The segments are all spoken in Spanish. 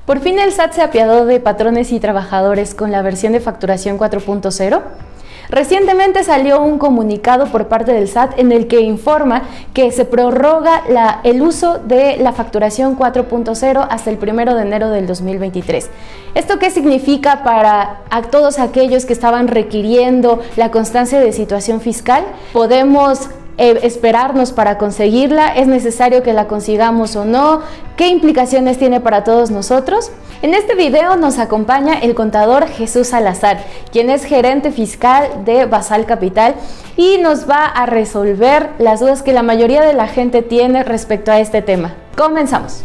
Por fin el SAT se apiadó de patrones y trabajadores con la versión de facturación 4.0. Recientemente salió un comunicado por parte del SAT en el que informa que se prorroga el uso de la facturación 4.0 hasta el 1 de enero del 2023. ¿Esto qué significa para todos aquellos que estaban requiriendo la constancia de situación fiscal? ¿Podemos esperarnos para conseguirla? ¿Es necesario que la consigamos o no? ¿Qué implicaciones tiene para todos nosotros? En este video nos acompaña el contador Jesús Salazar, quien es gerente fiscal de Basal Capital y nos va a resolver las dudas que la mayoría de la gente tiene respecto a este tema. Comenzamos.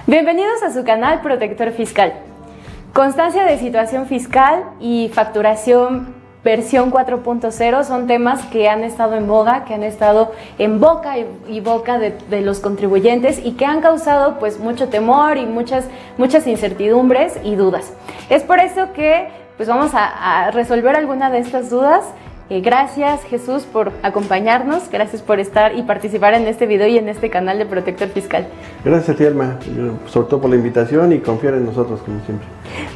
Bienvenidos a su canal Protector Fiscal. Constancia de situación fiscal y facturación versión 4.0 son temas que han estado en boga, que han estado en boca y boca de los contribuyentes y que han causado pues mucho temor y muchas incertidumbres y dudas. Es por eso que pues vamos a resolver alguna de estas dudas. Gracias Jesús por acompañarnos, gracias por estar y participar en este video y en este canal de Protector Fiscal. Gracias a ti, Alma, sobre todo por la invitación y confiar en nosotros como siempre.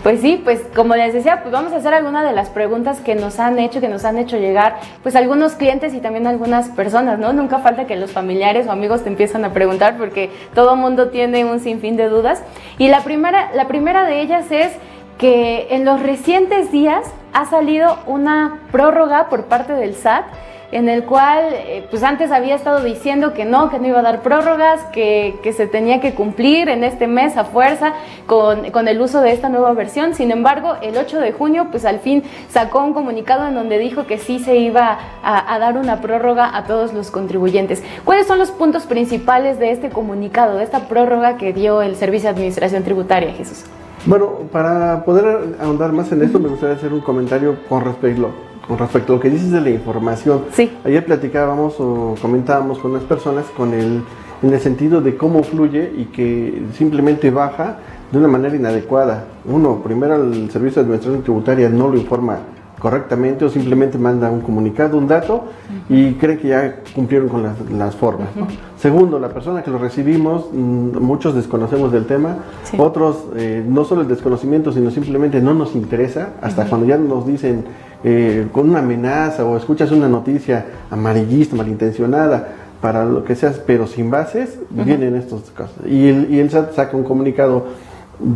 Pues sí, pues como les decía, pues vamos a hacer algunas de las preguntas que nos han hecho llegar pues algunos clientes y también algunas personas, ¿no? Nunca falta que los familiares o amigos te empiezan a preguntar porque todo mundo tiene un sinfín de dudas. Y la primera de ellas es que en los recientes días ha salido una prórroga por parte del SAT en el cual pues antes había estado diciendo que no iba a dar prórrogas, que se tenía que cumplir en este mes a fuerza con el uso de esta nueva versión. Sin embargo, el 8 de junio pues al fin sacó un comunicado en donde dijo que sí se iba a dar una prórroga a todos los contribuyentes. ¿Cuáles son los puntos principales de este comunicado, de esta prórroga que dio el Servicio de Administración Tributaria, Jesús? Bueno, para poder ahondar más en esto, me gustaría hacer un comentario con respecto a lo que dices de la información. Sí. Ayer platicábamos o comentábamos con las personas en el sentido de cómo fluye y que simplemente baja de una manera inadecuada. Primero el Servicio de Administración Tributaria no lo informa correctamente o simplemente manda un comunicado, un dato y creen que ya cumplieron con las formas, ¿no? Segundo, la persona que lo recibimos, muchos desconocemos del tema, sí. Otros no solo el desconocimiento, sino simplemente no nos interesa, hasta cuando ya nos dicen con una amenaza o escuchas una noticia amarillista, malintencionada, para lo que seas, pero sin bases, vienen estos casos. Y el SAT saca un comunicado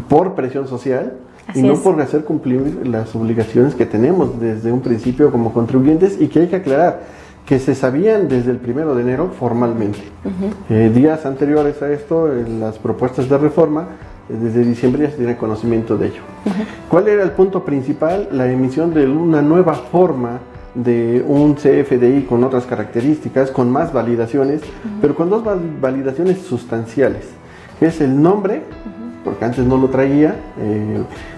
por presión social, y no por hacer cumplir las obligaciones que tenemos desde un principio como contribuyentes y que hay que aclarar que se sabían desde el 1 de enero formalmente. Días anteriores a esto, en las propuestas de reforma, desde diciembre ya se tiene conocimiento de ello. ¿Cuál era el punto principal? La emisión de una nueva forma de un CFDI con otras características, con más validaciones, pero con dos validaciones sustanciales, que es el nombre, porque antes no lo traía.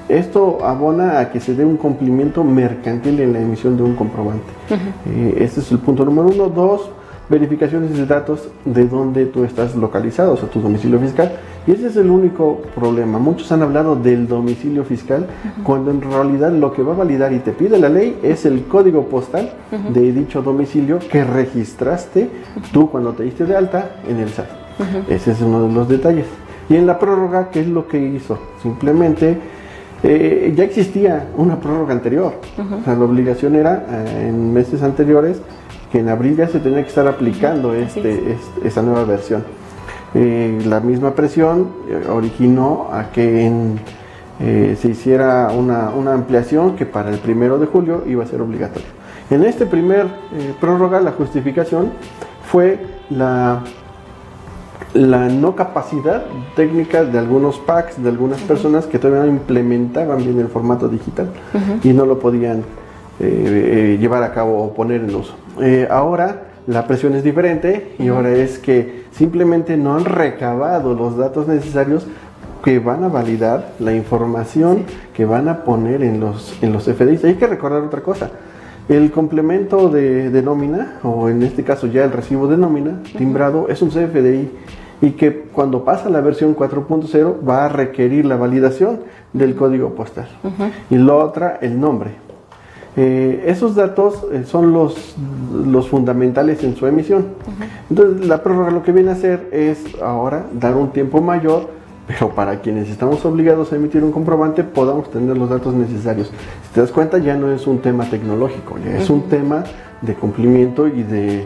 Esto abona a que se dé un cumplimiento mercantil en la emisión de un comprobante. Este es el punto número 1. 2, verificaciones de datos de dónde tú estás localizado, o sea, tu domicilio fiscal. Y ese es el único problema. Muchos han hablado del domicilio fiscal, cuando en realidad lo que va a validar y te pide la ley es el código postal de dicho domicilio que registraste tú cuando te diste de alta en el SAT. Ese es uno de los detalles. Y en la prórroga, ¿qué es lo que hizo? Simplemente ya existía una prórroga anterior. O sea, la obligación era en meses anteriores que en abril ya se tenía que estar aplicando esta nueva versión. La misma presión originó a que se hiciera una ampliación que para el 1 de julio iba a ser obligatorio. En este primer prórroga, la justificación fue la no capacidad técnica de algunos PACs, de algunas personas que todavía no implementaban bien el formato digital y no lo podían llevar a cabo o poner en uso. Ahora la presión es diferente y ahora es que simplemente no han recabado los datos necesarios que van a validar la información que van a poner en los FDIs. Hay que recordar otra cosa. El complemento de nómina, o en este caso ya el recibo de nómina timbrado, es un CFDI y que cuando pasa la versión 4.0 va a requerir la validación del código postal. Y la otra, el nombre. Esos datos son los fundamentales en su emisión. Entonces, la prórroga lo que viene a hacer es ahora dar un tiempo mayor, pero para quienes estamos obligados a emitir un comprobante podamos tener los datos necesarios. Si te das cuenta, ya no es un tema tecnológico, ya es un tema de cumplimiento y de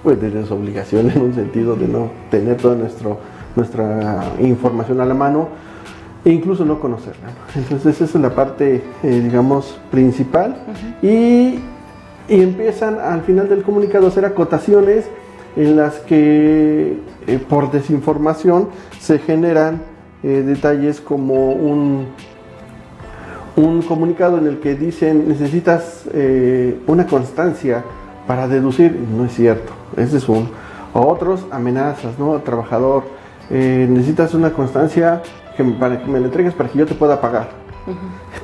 desobligación, en un sentido de no tener toda nuestra información a la mano e incluso no conocerla. Entonces esa es la parte, digamos, principal. Y empiezan al final del comunicado a hacer acotaciones en las que por desinformación se generan detalles como un comunicado en el que dicen necesitas una constancia para deducir. No es cierto, ese es uno. O otros amenazas, ¿no? Trabajador, necesitas una constancia para que me la entregues para que yo te pueda pagar.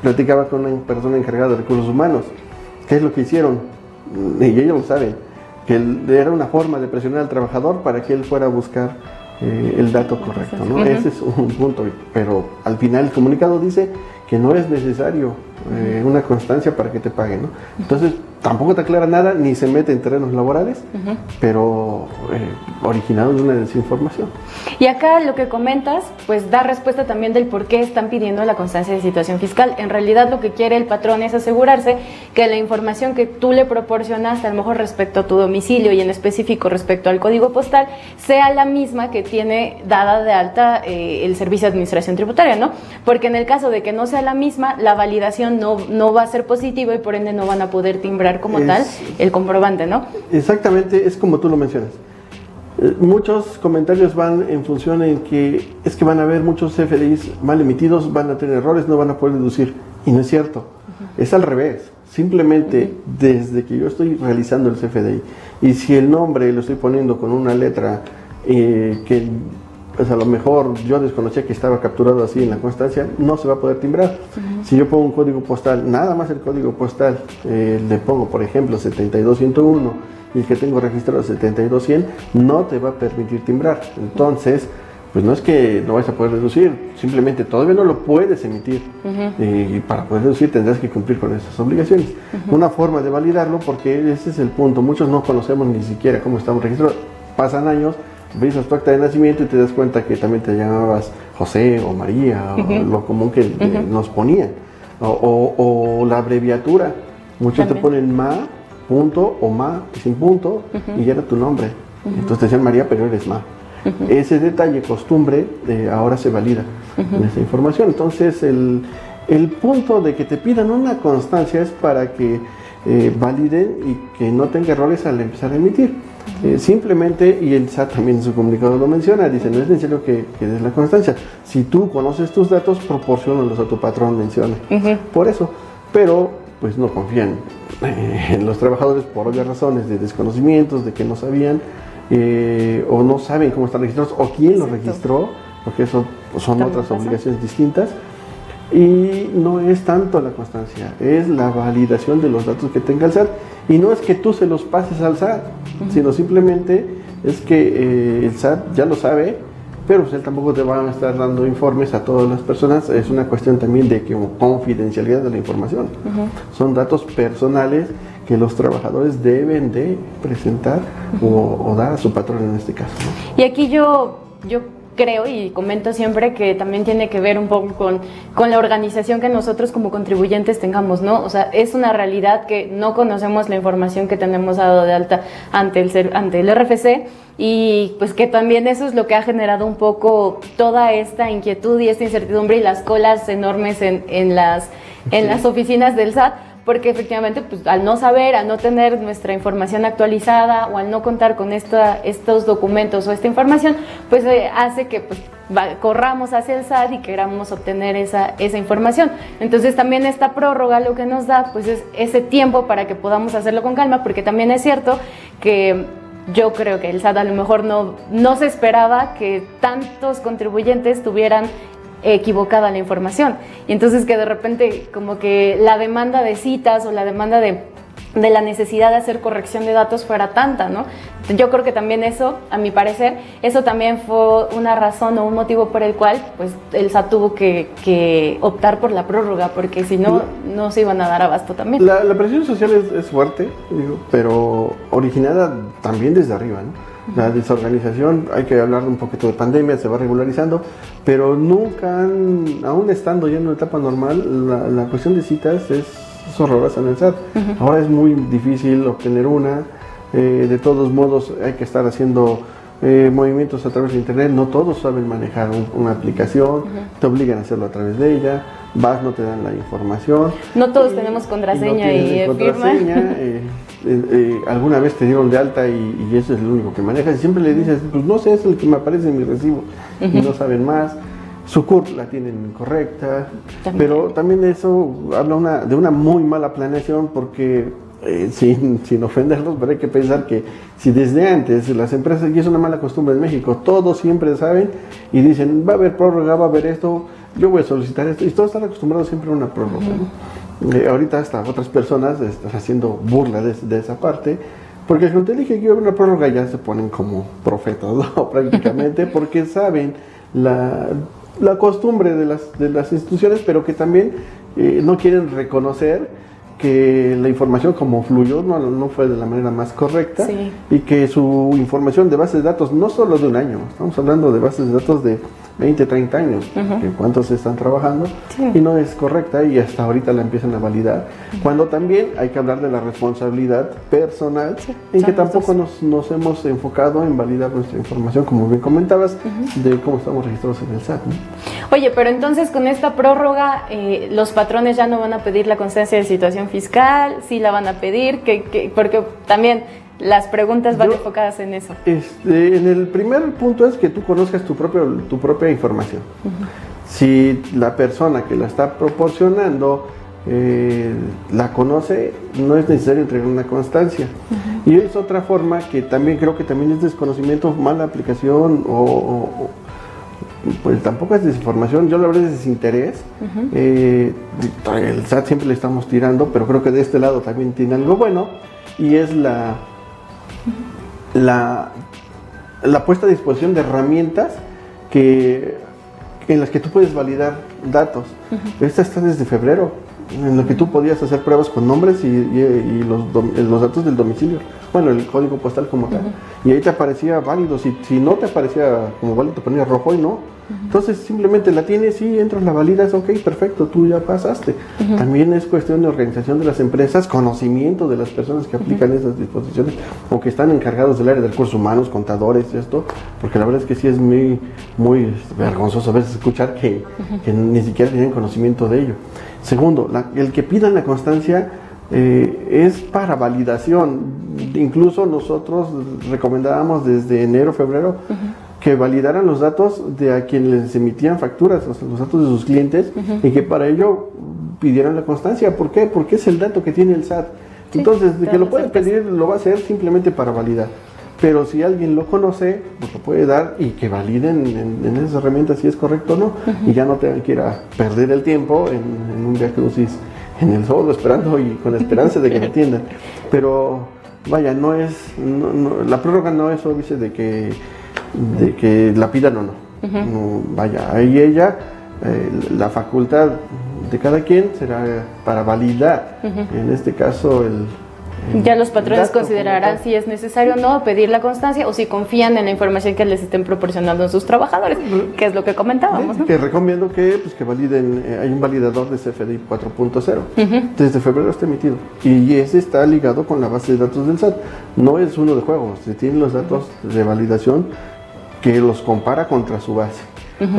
Platicaba con una persona encargada de recursos humanos. ¿Qué es lo que hicieron? Y ellos lo saben, que era una forma de presionar al trabajador para que él fuera a buscar el dato correcto, ¿no? Ese es un punto, pero al final el comunicado dice que no es necesario una constancia para que te paguen, ¿no? Entonces tampoco te aclara nada ni se mete en terrenos laborales, pero originado de una desinformación. Y acá lo que comentas, pues da respuesta también del por qué están pidiendo la constancia de situación fiscal. En realidad lo que quiere el patrón es asegurarse que la información que tú le proporcionaste, a lo mejor respecto a tu domicilio y en específico respecto al código postal, sea la misma que tiene dada de alta el Servicio de Administración Tributaria, ¿no? Porque en el caso de que no sea la misma, la validación no va a ser positiva y por ende no van a poder timbrar como tal el comprobante, ¿no? Exactamente, es como tú lo mencionas. Muchos comentarios van en función en que es que van a haber muchos CFDIs mal emitidos, van a tener errores, no van a poder deducir. Y no es cierto, es al revés. Simplemente desde que yo estoy realizando el CFDI y si el nombre lo estoy poniendo con una letra que pues a lo mejor yo desconocía que estaba capturado así en la constancia, no se va a poder timbrar. Si yo pongo un código postal, nada más el código postal, le pongo por ejemplo 72101 y el que tengo registrado 72100, no te va a permitir timbrar. Entonces, pues no es que no vas a poder deducir, simplemente todavía no lo puedes emitir. Y para poder deducir tendrás que cumplir con esas obligaciones. Una forma de validarlo, porque ese es el punto, muchos no conocemos ni siquiera cómo estamos registrados. Pasan años, ves tu acta de nacimiento y te das cuenta que también te llamabas José o María, o lo común que nos ponían. O la abreviatura, muchos también te ponen Ma, punto, o Ma, sin punto, y ya era tu nombre. Entonces te decían María, pero eres Ma. Ese detalle, costumbre, ahora se valida en esa información. Entonces el punto de que te pidan una constancia es para que validen y que no tenga errores al empezar a emitir. Simplemente, y el SAT también en su comunicado lo menciona, dice, no es necesario que des la constancia. Si tú conoces tus datos, proporciónalos a tu patrón, menciona. Por eso, pero pues no confían en los trabajadores por obvias razones de desconocimientos, de que no sabían, o no saben cómo están registrados, o quién los registró, porque eso son otras obligaciones distintas. Y no es tanto la constancia, es la validación de los datos que tenga el SAT. Y no es que tú se los pases al SAT, sino simplemente es que el SAT ya lo sabe, pero pues él tampoco te va a estar dando informes a todas las personas. Es una cuestión también de confidencialidad de la información. Son datos personales que los trabajadores deben de presentar o dar a su patrón en este caso, ¿no? Y aquí yo creo y comento siempre que también tiene que ver un poco con la organización que nosotros como contribuyentes tengamos, ¿no? O sea, es una realidad que no conocemos la información que tenemos dado de alta ante el RFC, y pues que también eso es lo que ha generado un poco toda esta inquietud y esta incertidumbre y las colas enormes en las oficinas del SAT. Porque efectivamente, pues, al no saber, al no tener nuestra información actualizada o al no contar con estos documentos o esta información, pues hace que pues, corramos hacia el SAT y queramos obtener esa información. Entonces también esta prórroga lo que nos da pues es ese tiempo para que podamos hacerlo con calma, porque también es cierto que yo creo que el SAT a lo mejor no se esperaba que tantos contribuyentes tuvieran equivocada la información, y entonces que de repente como que la demanda de citas o la demanda de de la necesidad de hacer corrección de datos fuera tanta, ¿no? Yo creo que también eso, a mi parecer, eso también fue una razón o un motivo por el cual pues el SAT tuvo que optar por la prórroga, porque si no, no se iban a dar abasto también. La presión social es fuerte, digo, pero originada también desde arriba, ¿no? La desorganización, hay que hablar un poquito de pandemia, se va regularizando, pero nunca aún estando ya en una etapa normal, la cuestión de citas es horrorosa en el SAT. Ahora es muy difícil obtener una, de todos modos hay que estar haciendo movimientos a través de internet, no todos saben manejar una aplicación, te obligan a hacerlo a través de ella, vas, no te dan la información. No todos tenemos contraseña y firma. Alguna vez te dieron de alta y eso es lo único que manejas y siempre le dices, pues no sé, es el que me aparece en mi recibo y no saben más. Su CURP la tienen incorrecta, pero también eso habla de una muy mala planeación porque sin ofenderlos, pero hay que pensar que si desde antes las empresas, y es una mala costumbre en México, todos siempre saben y dicen, va a haber prórroga, va a haber esto, yo voy a solicitar esto, y todos están acostumbrados siempre a una prórroga, ¿no? Ahorita hasta otras personas están haciendo burla de esa parte, porque cuando te dije que iba a haber una prórroga ya se ponen como profetas, ¿no? Prácticamente, porque saben la costumbre de las instituciones, pero que también no quieren reconocer que la información como fluyó no fue de la manera más correcta, sí, y que su información de bases de datos, no solo de un año, estamos hablando de bases de datos de 20, 30 años, cuántos están trabajando, sí, y no es correcta y hasta ahorita la empiezan a validar, cuando también hay que hablar de la responsabilidad personal, sí, en que tampoco nos hemos enfocado en validar nuestra información, como bien comentabas, de cómo estamos registrados en el SAT, ¿no? Oye, pero entonces con esta prórroga, los patrones ya no van a pedir la constancia de situación fiscal, sí la van a pedir, porque también las preguntas van enfocadas en eso. En el primer punto es que tú conozcas tu propia información. Si la persona que la está proporcionando la conoce, no es necesario entregar una constancia. Y es otra forma que también creo que también es desconocimiento, mala aplicación pues tampoco es desinformación, yo la verdad es desinterés. El SAT siempre le estamos tirando, pero creo que de este lado también tiene algo bueno, y es la puesta a disposición de herramientas en las que tú puedes validar datos. Esta está desde febrero, en lo que tú podías hacer pruebas con nombres y los datos del domicilio, bueno, el código postal como tal, y ahí te aparecía válido. Si no te aparecía como válido, te ponía rojo y no. Entonces simplemente la tienes, sí, entras, la validas, ok, perfecto, tú ya pasaste. También es cuestión de organización de las empresas, conocimiento de las personas que aplican esas disposiciones o que están encargados del área de recursos humanos, contadores y esto, porque la verdad es que sí es muy vergonzoso a veces escuchar que ni siquiera tienen conocimiento de ello. Segundo, el que pidan la constancia es para validación. Incluso nosotros recomendábamos desde enero, febrero, que validaran los datos de a quien les emitían facturas, o sea, los datos de sus clientes, y que para ello pidieran la constancia. ¿Por qué? Porque es el dato que tiene el SAT. Sí, entonces, de que lo puede pedir, lo va a hacer simplemente para validar. Pero si alguien lo conoce, pues lo puede dar y que validen en esas herramientas si es correcto o no. Y ya no tengan que ir a perder el tiempo en un viacrucis en el sol, esperando y con la esperanza de que me atiendan. Pero vaya, la prórroga no es óbice de que la pidan o no. No, vaya, ahí la facultad de cada quien será para validar, en este caso ya los patrones considerarán si es necesario o no pedir la constancia o si confían en la información que les estén proporcionando sus trabajadores, que es lo que comentábamos, ¿no? Que recomiendo que validen, hay un validador de CFDI 4.0, desde febrero está emitido, y ese está ligado con la base de datos del SAT, no es uno de juego, se tienen los datos de validación que los compara contra su base.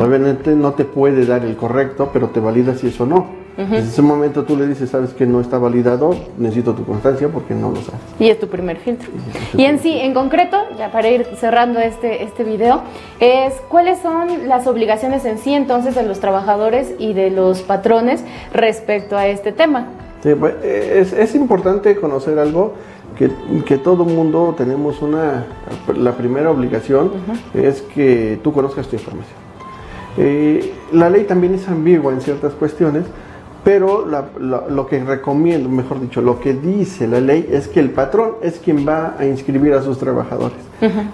Obviamente no te puede dar el correcto, pero te valida si eso no. Desde ese momento tú le dices, sabes que no está validado, necesito tu constancia porque no lo sabes. Y es tu primer filtro. Y en sí, en concreto, ya para ir cerrando este video, ¿cuáles son las obligaciones en sí entonces de los trabajadores y de los patrones respecto a este tema? Sí, pues, es importante conocer algo que todo mundo tenemos la primera obligación es que tú conozcas tu información. La ley también es ambigua en ciertas cuestiones, Pero lo que recomiendo, mejor dicho, lo que dice la ley es que el patrón es quien va a inscribir a sus trabajadores.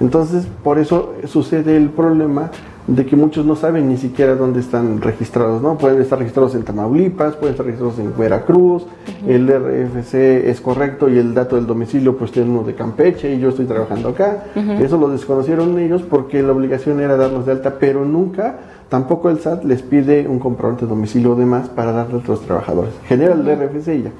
Entonces, por eso sucede el problema de que muchos no saben ni siquiera dónde están registrados, ¿no? Pueden estar registrados en Tamaulipas, pueden estar registrados en Veracruz, el RFC es correcto y el dato del domicilio pues tiene uno de Campeche y yo estoy trabajando acá. Eso lo desconocieron ellos porque la obligación era darlos de alta, pero nunca, tampoco el SAT les pide un comprobante de domicilio o demás para darle a los trabajadores. Genera el RFC y ya.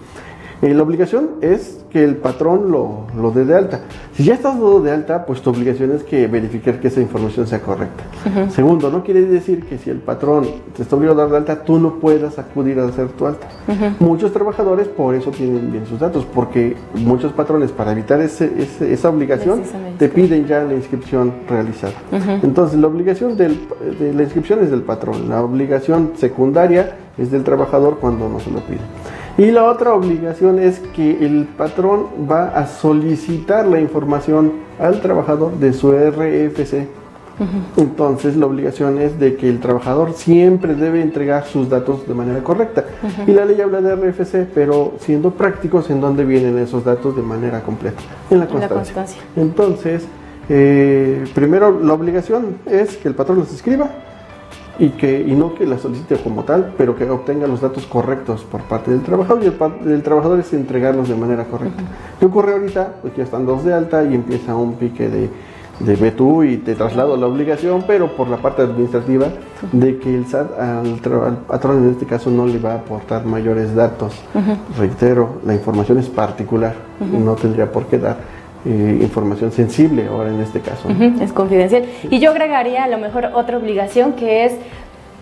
La obligación es que el patrón lo dé de alta. Si ya estás dado de alta, pues tu obligación es que verificar que esa información sea correcta. Segundo, no quiere decir que si el patrón te está obligado a dar de alta, tú no puedas acudir a hacer tu alta. Muchos trabajadores por eso tienen bien sus datos, porque muchos patrones para evitar esa obligación te piden ya la inscripción realizada. Entonces la obligación de la inscripción es del patrón, la obligación secundaria es del trabajador cuando no se lo pide. Y la otra obligación es que el patrón va a solicitar la información al trabajador de su RFC. Entonces la obligación es de que el trabajador siempre debe entregar sus datos de manera correcta. Y la ley habla de RFC, pero siendo prácticos, ¿en dónde vienen esos datos de manera completa? En la constancia. Entonces, primero la obligación es que el patrón los escriba, y no que la solicite como tal, pero que obtenga los datos correctos por parte del trabajador, y el trabajador es entregarlos de manera correcta. ¿Qué ocurre ahorita? Pues ya están dos de alta y empieza un pique de ve tú y te traslado la obligación, pero por la parte administrativa de que el SAT al patrón en este caso no le va a aportar mayores datos. Reitero, la información es particular, no tendría por qué dar información sensible ahora en este caso. Es confidencial. Y yo agregaría a lo mejor otra obligación, que es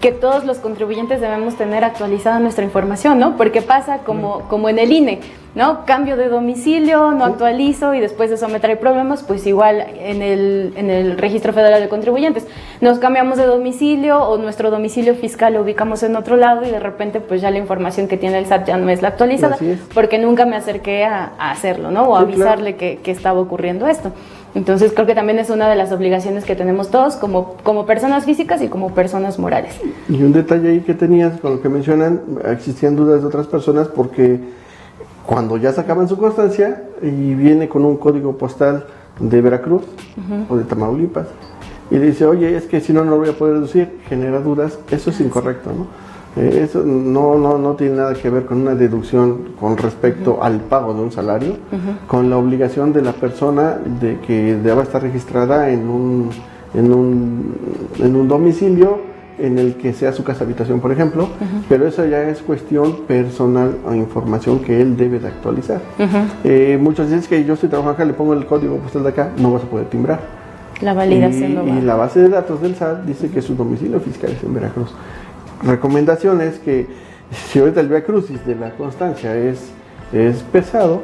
que todos los contribuyentes debemos tener actualizada nuestra información, ¿no? Porque pasa como en el INE, ¿no? Cambio de domicilio, no actualizo y después de eso me trae problemas, pues igual en el Registro Federal de Contribuyentes. Nos cambiamos de domicilio o nuestro domicilio fiscal lo ubicamos en otro lado y de repente pues ya la información que tiene el SAT ya no es la actualizada, porque nunca me acerqué a hacerlo, ¿no? O a avisarle que estaba ocurriendo esto. Entonces creo que también es una de las obligaciones que tenemos todos como personas físicas y como personas morales. Y un detalle ahí que tenías con lo que mencionan, existían dudas de otras personas porque cuando ya sacaban su constancia y viene con un código postal de Veracruz o de Tamaulipas y dice, oye, es que si no lo voy a poder deducir, genera dudas, eso es incorrecto, ¿no? Eso no tiene nada que ver con una deducción con respecto al pago de un salario, con la obligación de la persona de que deba estar registrada en un domicilio en el que sea su casa habitación, por ejemplo, pero eso ya es cuestión personal o información que él debe de actualizar. Muchos dicen que yo estoy trabajando acá, le pongo el código postal de acá, no vas a poder timbrar. La validación y la base de datos del SAT dice que su domicilio fiscal es en Veracruz. Recomendaciones que si ahorita el viacrucis de la constancia es pesado,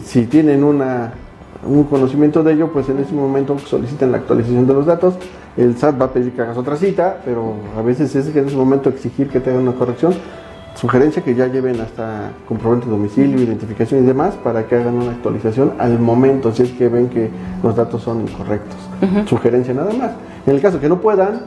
si tienen un conocimiento de ello, pues en ese momento solicitan la actualización de los datos. El SAT va a pedir que hagas otra cita, pero a veces es que en ese momento exigir que te hagan una corrección. Sugerencia que ya lleven hasta comprobante de domicilio, identificación y demás para que hagan una actualización al momento si es que ven que los datos son incorrectos. Sugerencia nada más. En el caso que no puedan,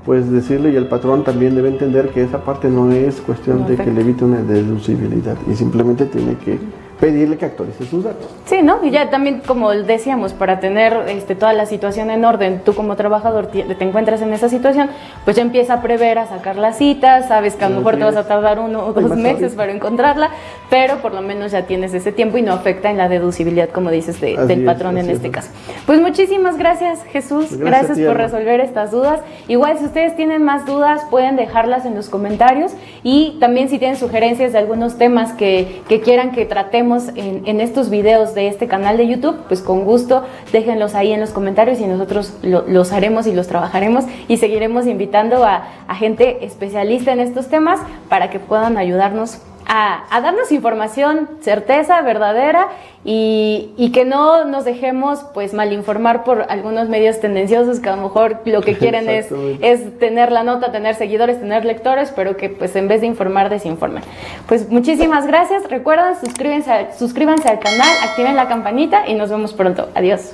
pues decirle, y el patrón también debe entender que esa parte no es cuestión de que le evite una deducibilidad y simplemente tiene que pedirle que actualice sus datos. Sí, ¿no? Y ya también, como decíamos, para tener toda la situación en orden, tú como trabajador te encuentras en esa situación, pues ya empieza a prever, a sacar las citas, sabes que a lo mejor te vas a tardar 1 o 2 meses para encontrarla, pero por lo menos ya tienes ese tiempo y no afecta en la deducibilidad, como dices, del patrón en este caso. Pues muchísimas gracias, Jesús, gracias por resolver estas dudas. Igual, si ustedes tienen más dudas, pueden dejarlas en los comentarios y también si tienen sugerencias de algunos temas que quieran que tratemos en estos videos de este canal de YouTube, pues con gusto déjenlos ahí en los comentarios y nosotros los haremos y los trabajaremos y seguiremos invitando a gente especialista en estos temas para que puedan ayudarnos a darnos información certeza, verdadera y que no nos dejemos pues malinformar por algunos medios tendenciosos que a lo mejor lo que quieren es tener la nota, tener seguidores, tener lectores, pero que pues en vez de informar desinforman. Pues muchísimas gracias, recuerden suscríbanse al canal, activen la campanita y nos vemos pronto. Adiós.